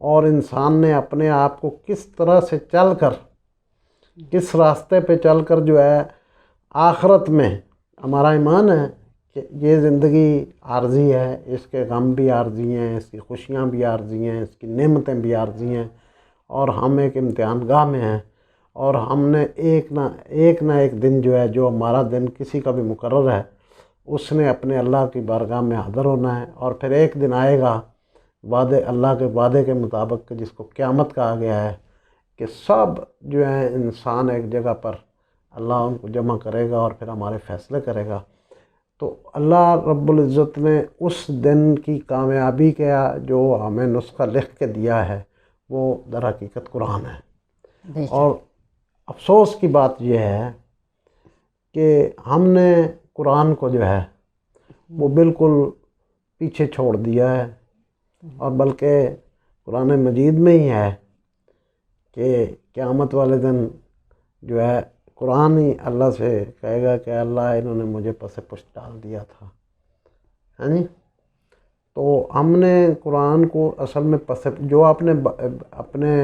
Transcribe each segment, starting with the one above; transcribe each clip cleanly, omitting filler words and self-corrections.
اور انسان نے اپنے آپ کو کس طرح سے چل کر، کس راستے پہ چل کر جو ہے آخرت میں، ہمارا ایمان ہے کہ یہ زندگی عارضی ہے، اس کے غم بھی عارضی ہیں، اس کی خوشیاں بھی عارضی ہیں، اس کی نعمتیں بھی عارضی ہیں، اور ہم ایک امتحان گاہ میں ہیں، اور ہم نے ایک نہ ایک دن جو ہے، جو ہمارا دن کسی کا بھی مقرر ہے، اس نے اپنے اللہ کی بارگاہ میں حاضر ہونا ہے، اور پھر ایک دن آئے گا اللہ کے وعدے کے مطابق، جس کو قیامت کہا گیا ہے، کہ سب جو ہیں انسان ایک جگہ پر اللہ ان کو جمع کرے گا اور پھر ہمارے فیصلے کرے گا۔ تو اللہ رب العزت نے اس دن کی کامیابی کا جو ہمیں نسخہ لکھ کے دیا ہے، وہ در حقیقت قرآن ہے۔ اور افسوس کی بات یہ ہے کہ ہم نے قرآن کو جو ہے وہ بالکل پیچھے چھوڑ دیا ہے، اور بلکہ قرآن مجید میں ہی ہے کہ قیامت والے دن جو ہے قرآن ہی اللہ سے کہے گا کہ اللہ انہوں نے مجھے پس پشت ڈال دیا تھا، ہاں جی۔ تو ہم نے قرآن کو اصل میں جو آپ نے اپنے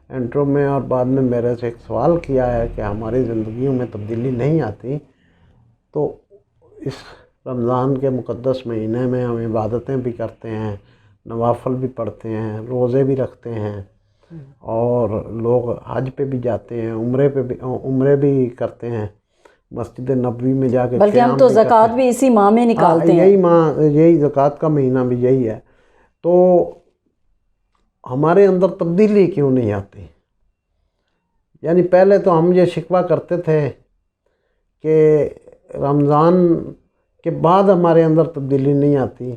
انٹرو میں اور بعد میں میرے سے ایک سوال کیا ہے کہ ہماری زندگیوں میں تبدیلی نہیں آتی، تو اس رمضان کے مقدس مہینے میں ہم عبادتیں بھی کرتے ہیں، نوافل بھی پڑھتے ہیں، روزے بھی رکھتے ہیں، اور لوگ حج پہ بھی جاتے ہیں، عمرے بھی کرتے ہیں، مسجد نبوی میں جا کے بلکہ ہم تو زکوٰۃ بھی اسی ماہ میں نکالتے ہیں۔ یہی زکوٰۃ کا مہینہ بھی یہی ہے۔ تو ہمارے اندر تبدیلی کیوں نہیں آتی؟ یعنی پہلے تو ہم یہ شکوہ کرتے تھے کہ رمضان کے بعد ہمارے اندر تبدیلی نہیں آتی،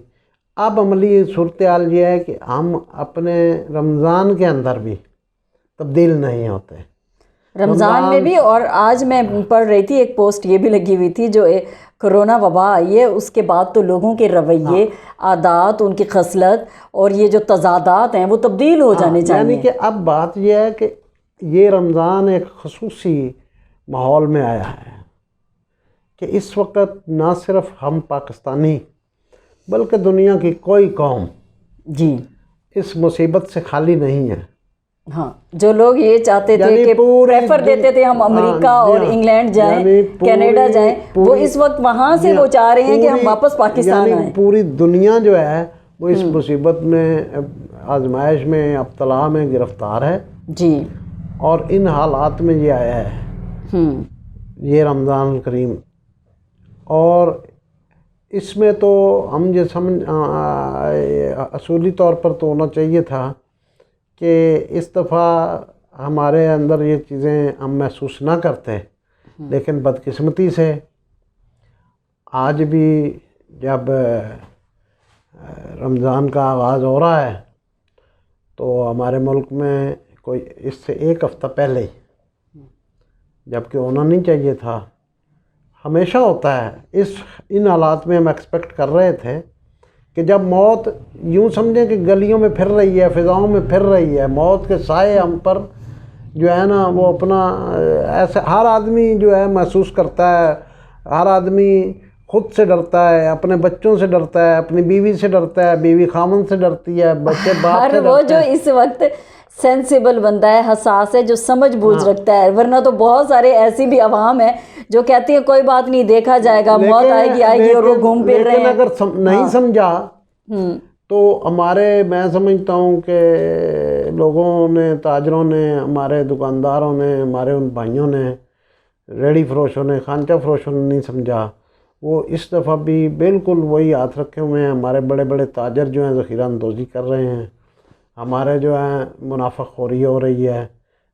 اب عملی صورتحال یہ ہے کہ ہم اپنے رمضان کے اندر بھی تبدیل نہیں ہوتے، رمضان میں بھی۔ اور آج میں پڑھ رہی تھی ایک پوسٹ یہ بھی لگی ہوئی تھی، جو کرونا وبا آئی ہے اس کے بعد تو لوگوں کے رویے، عادات، ان کی خصلت اور یہ جو تضادات ہیں وہ تبدیل ہو جانے چاہیے۔ یعنی کہ اب بات یہ ہے کہ یہ رمضان ایک خصوصی ماحول میں آیا ہے کہ اس وقت نہ صرف ہم پاکستانی بلکہ دنیا کی کوئی قوم جی اس مصیبت سے خالی نہیں ہے۔ ہاں، جو لوگ یہ چاہتے تھے کہ پریفر دیتے تھے ہم امریکہ اور انگلینڈ جائیں، کینیڈا جائیں، وہ اس وقت وہاں سے وہ چاہ رہے ہیں کہ ہم واپس پاکستان آئیں۔ پوری دنیا جو ہے وہ اس مصیبت میں، آزمائش میں، ابتلا میں گرفتار ہے جی، اور ان حالات میں یہ آیا ہے یہ رمضان الکریم۔ اور اس میں تو ہم یہ اصولی طور پر تو ہونا چاہیے تھا کہ اس دفعہ ہمارے اندر یہ چیزیں ہم محسوس نہ کرتے، لیکن بدقسمتی سے آج بھی جب رمضان کا آغاز ہو رہا ہے تو ہمارے ملک میں کوئی اس سے ایک ہفتہ پہلے ہی، جبکہ ہونا نہیں چاہیے تھا، ہمیشہ ہوتا ہے، ان حالات میں ہم ایکسپیکٹ کر رہے تھے کہ جب موت یوں سمجھیں کہ گلیوں میں پھر رہی ہے، فضاؤں میں پھر رہی ہے، موت کے سائے ہم پر جو ہے نا وہ اپنا ایسے ہر آدمی جو ہے محسوس کرتا ہے، ہر آدمی خود سے ڈرتا ہے، اپنے بچوں سے ڈرتا ہے، اپنی بیوی سے ڈرتا ہے، بیوی خامن سے ڈرتی ہے، بچے باپ سے ڈرتے ہیں۔ وہ جو اس وقت سینسیبل بندہ ہے، حساس ہے، جو سمجھ بوجھ رکھتا ہے، ورنہ تو بہت سارے ایسی بھی عوام ہیں جو کہتی ہیں کوئی بات نہیں، دیکھا جائے گا، موت آئے گی اور وہ گھوم پھر رہے ہیں۔ لیکن اگر نہیں سمجھا تو میں سمجھتا ہوں کہ لوگوں نے، تاجروں نے، ہمارے دکانداروں نے، ہمارے ان بھائیوں نے، ریڑھی فروشوں نے، خانچہ فروشوں نے نہیں سمجھا، وہ اس دفعہ بھی بالکل وہی ہاتھ رکھے ہوئے ہیں۔ ہمارے بڑے بڑے تاجر جو ہیں ذخیرہ اندوزی کر رہے ہیں، ہمارے جو ہیں منافع خوری ہو رہی ہے۔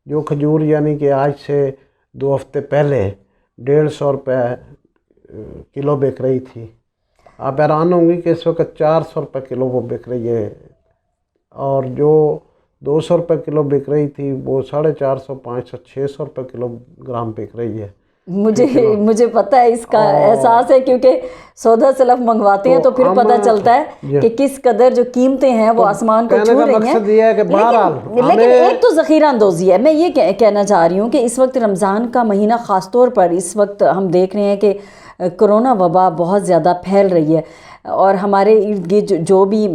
جو کھجور یعنی کہ آج سے 2 ہفتے پہلے 150 روپے کلو بک رہی تھی، آپ حیران ہوں گی کہ اس وقت 400 روپے کلو وہ بک رہی ہے، اور جو 200 روپے کلو بک رہی تھی وہ 450، 500، 600 روپے کلو گرام بک رہی ہے۔ مجھے پتہ ہے، اس کا احساس ہے، کیونکہ سودا سلف منگواتے ہیں تو پھر پتہ چلتا ہے کہ کس قدر جو قیمتیں ہیں وہ آسمان کو چھو رہی ہیں۔ لیکن ایک تو ذخیرہ اندوزی ہے، میں یہ کہنا چاہ رہی ہوں کہ اس وقت رمضان کا مہینہ خاص طور پر اس وقت ہم دیکھ رہے ہیں کہ کرونا وبا بہت زیادہ پھیل رہی ہے، اور ہمارے ارد گرد جو بھی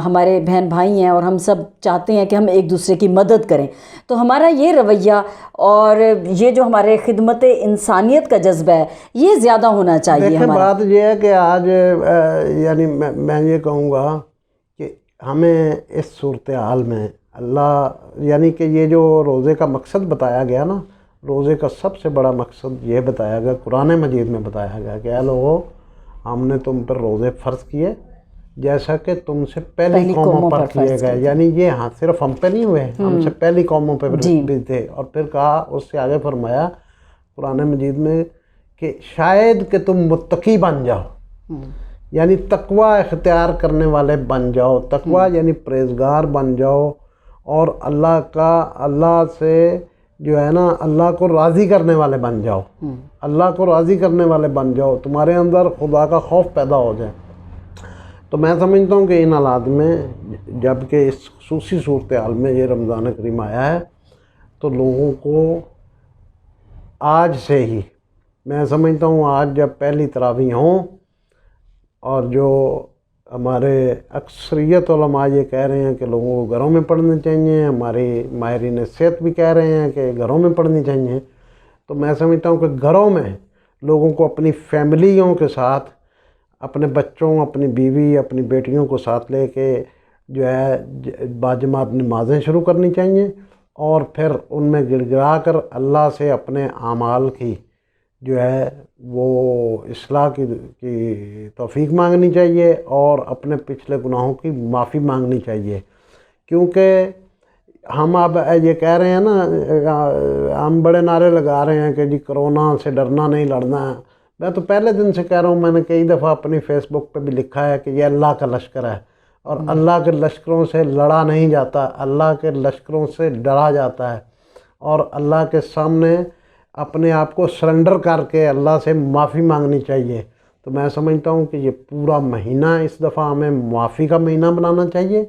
ہمارے بہن بھائی ہیں اور ہم سب چاہتے ہیں کہ ہم ایک دوسرے کی مدد کریں، تو ہمارا یہ رویہ اور یہ جو ہمارے خدمت انسانیت کا جذبہ ہے یہ زیادہ ہونا چاہیے دیکھیں ہمارا۔ بات یہ ہے کہ آج یعنی میں یہ کہوں گا کہ ہمیں اس صورتحال میں اللہ یعنی کہ یہ جو روزے کا مقصد بتایا گیا نا، روزے کا سب سے بڑا مقصد یہ بتایا گیا، قرآن مجید میں بتایا گیا کہ اے لوگو ہم نے تم پر روزے فرض کیے جیسا کہ تم سے پہلی قوموں پر کیے گئے، یعنی یہ ہاں صرف ہم پہ نہیں ہوئے، ہم سے پہلی قوموں پہ بھی تھے۔ اور پھر کہا، اس سے آگے فرمایا قرآن مجید میں کہ شاید کہ تم متقی بن جاؤ، یعنی تقوی اختیار کرنے والے بن جاؤ، تقوی یعنی پرہیزگار بن جاؤ، اور اللہ سے جو ہے نا اللہ کو راضی کرنے والے بن جاؤ، اللہ کو راضی کرنے والے بن جاؤ، تمہارے اندر خدا کا خوف پیدا ہو جائے۔ تو میں سمجھتا ہوں کہ ان حالات میں جب کہ اس خصوصی صورتحال میں یہ رمضان کریم آیا ہے تو لوگوں کو آج سے ہی، میں سمجھتا ہوں آج جب پہلی تراویح ہوں، اور جو ہمارے اکثریت علماء یہ کہہ رہے ہیں کہ لوگوں کو گھروں میں پڑھنی چاہیے، ہماری ماہرین صحت بھی کہہ رہے ہیں کہ گھروں میں پڑھنی چاہیے، تو میں سمجھتا ہوں کہ گھروں میں لوگوں کو اپنی فیملیوں کے ساتھ، اپنے بچوں، اپنی بیوی، اپنی بیٹیوں کو ساتھ لے کے جو ہے باجماعت نمازیں شروع کرنی چاہیے، اور پھر ان میں گڑ گڑا کر اللہ سے اپنے اعمال کی جو ہے وہ اصلاح کی توفیق مانگنی چاہیے، اور اپنے پچھلے گناہوں کی معافی مانگنی چاہیے، کیونکہ ہم اب یہ کہہ رہے ہیں نا، ہم بڑے نعرے لگا رہے ہیں کہ جی کرونا سے ڈرنا نہیں لڑنا ہے۔ میں تو پہلے دن سے کہہ رہا ہوں، میں نے کئی دفعہ اپنی فیس بک پہ بھی لکھا ہے کہ یہ اللہ کا لشکر ہے، اور اللہ کے لشکروں سے لڑا نہیں جاتا، اللہ کے لشکروں سے ڈرا جاتا ہے، اور اللہ کے سامنے اپنے آپ کو سرنڈر کر کے اللہ سے معافی مانگنی چاہیے۔ تو میں سمجھتا ہوں کہ یہ پورا مہینہ اس دفعہ ہمیں معافی کا مہینہ بنانا چاہیے،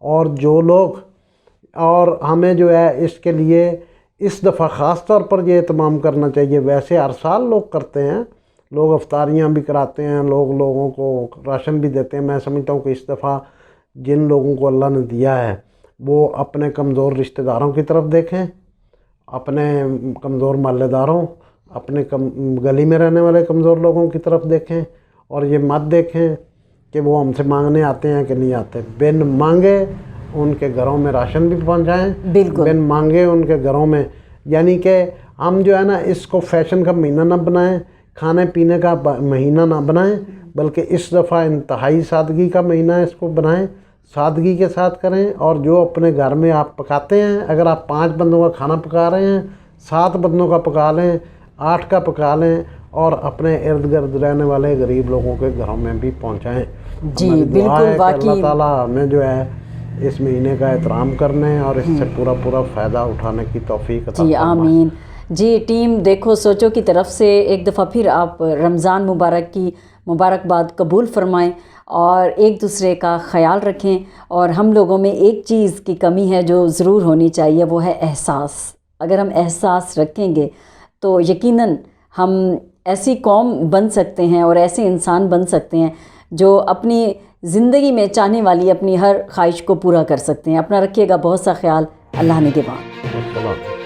اور جو لوگ، اور ہمیں جو ہے اس کے لیے اس دفعہ خاص طور پر یہ اہتمام کرنا چاہیے۔ ویسے ہر سال لوگ کرتے ہیں، لوگ افطاریاں بھی کراتے ہیں، لوگوں کو راشن بھی دیتے ہیں۔ میں سمجھتا ہوں کہ اس دفعہ جن لوگوں کو اللہ نے دیا ہے وہ اپنے کمزور رشتہ داروں کی طرف دیکھیں، اپنے کمزور محلے داروں، اپنے گلی میں رہنے والے کمزور لوگوں کی طرف دیکھیں، اور یہ مت دیکھیں کہ وہ ہم سے مانگنے آتے ہیں کہ نہیں آتے۔ بن مانگے ان کے گھروں میں راشن بھی پہنچائیں، بن مانگے ان کے گھروں میں، یعنی کہ ہم جو ہے نا اس کو فیشن کا مہینہ نہ بنائیں، کھانے پینے کا مہینہ نہ بنائیں، بلکہ اس دفعہ انتہائی سادگی کا مہینہ اس کو بنائیں، سادگی کے ساتھ کریں۔ اور جو اپنے گھر میں آپ پکاتے ہیں، اگر آپ 5 بندوں کا کھانا پکا رہے ہیں، 7 بندوں کا پکا لیں، 8 کا پکا لیں، اور اپنے ارد گرد رہنے والے غریب لوگوں کے گھروں میں بھی پہنچائیں۔ جی بالکل، واقعی اللہ تعالیٰ ہمیں جو ہے اس مہینے کا احترام کرنے اور اس سے پورا فائدہ اٹھانے کی توفیق عطا فرمائے۔ جی آمین۔ جی ٹیم دیکھو سوچو کی طرف سے ایک دفعہ پھر آپ رمضان مبارک کی مبارکباد قبول فرمائیں، اور ایک دوسرے کا خیال رکھیں۔ اور ہم لوگوں میں ایک چیز کی کمی ہے جو ضرور ہونی چاہیے، وہ ہے احساس۔ اگر ہم احساس رکھیں گے تو یقیناً ہم ایسی قوم بن سکتے ہیں اور ایسے انسان بن سکتے ہیں جو اپنی زندگی میں چاہنے والی اپنی ہر خواہش کو پورا کر سکتے ہیں۔ اپنا رکھیے گا بہت سا خیال۔ اللہ نگہبان۔ السلام۔